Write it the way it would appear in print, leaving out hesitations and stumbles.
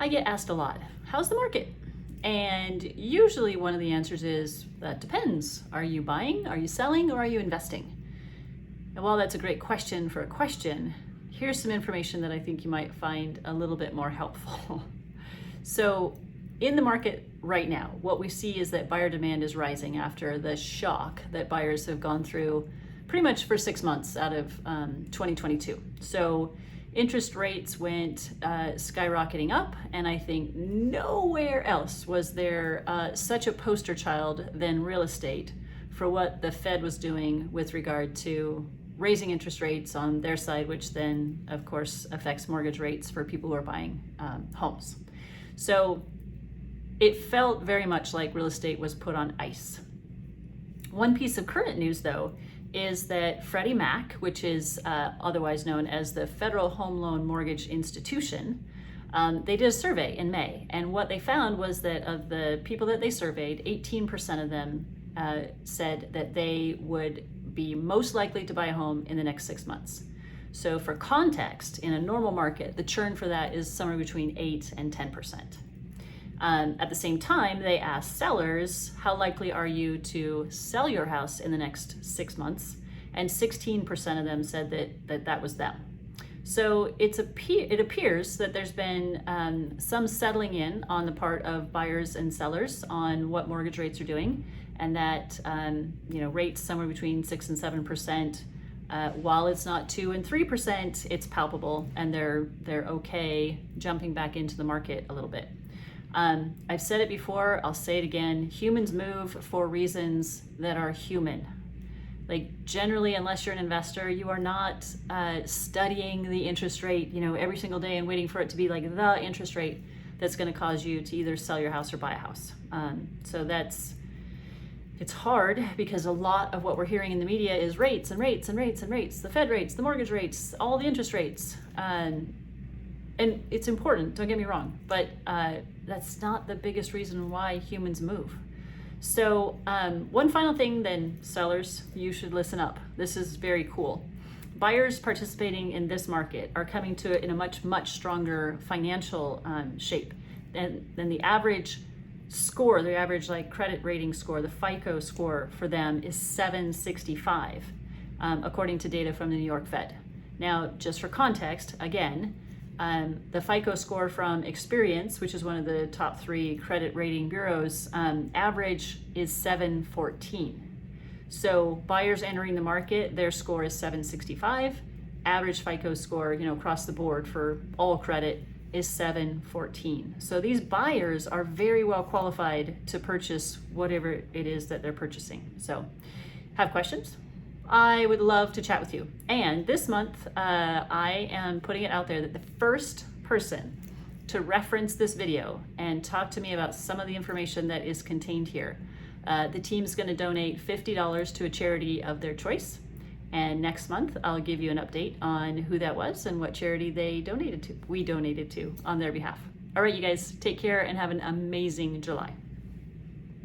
I get asked a lot, how's the market? And usually one of the answers is, that depends. Are you buying, are you selling, or are you investing? And while that's a great question for a question, here's some information that I think you might find a little bit more helpful. So in the market right now, what we see is that buyer demand is rising after the shock that buyers have gone through pretty much for 6 months out of 2022. So interest rates went skyrocketing up, and I think nowhere else was there such a poster child than real estate for what the Fed was doing with regard to raising interest rates on their side, which then of course affects mortgage rates for people who are buying homes. So it felt very much like real estate was put on ice. One piece of current news though is that Freddie Mac, which is otherwise known as the Federal Home Loan Mortgage Institution, they did a survey in May, and what they found was that of the people that they surveyed, 18% of them said that they would be most likely to buy a home in the next 6 months. So for context, in a normal market, the churn for that is somewhere between 8 and 10%. At the same time, they asked sellers, how likely are you to sell your house in the next 6 months? And 16% of them said that was them. So it appears that there's been some settling in on the part of buyers and sellers on what mortgage rates are doing, and that rates somewhere between 6 and 7%. While it's not 2 and 3%, it's palpable, and they're okay jumping back into the market a little bit. I've said it before, I'll say it again, humans move for reasons that are human. Like generally, unless you're an investor, you are not studying the interest rate, every single day and waiting for it to be like the interest rate that's going to cause you to either sell your house or buy a house. So it's hard because a lot of what we're hearing in the media is rates and rates and rates and rates, the Fed rates, the mortgage rates, all the interest rates. And it's important, don't get me wrong, but that's not the biggest reason why humans move. So one final thing then, sellers, you should listen up. This is very cool. Buyers participating in this market are coming to it in a much, much stronger financial shape than the average score, the average credit rating score, the FICO score for them is 765, according to data from the New York Fed. Now, just for context, again, the FICO score from Experience, which is one of the top 3 credit rating bureaus, average is 714. So buyers entering the market, their score is 765. Average FICO score, across the board for all credit is 714. So these buyers are very well qualified to purchase whatever it is that they're purchasing. So have questions? I would love to chat with you. And this month, I am putting it out there that the first person to reference this video and talk to me about some of the information that is contained here, the team's going to donate $50 to a charity of their choice. And next month, I'll give you an update on who that was and what charity we donated to on their behalf. All right, you guys, take care and have an amazing July.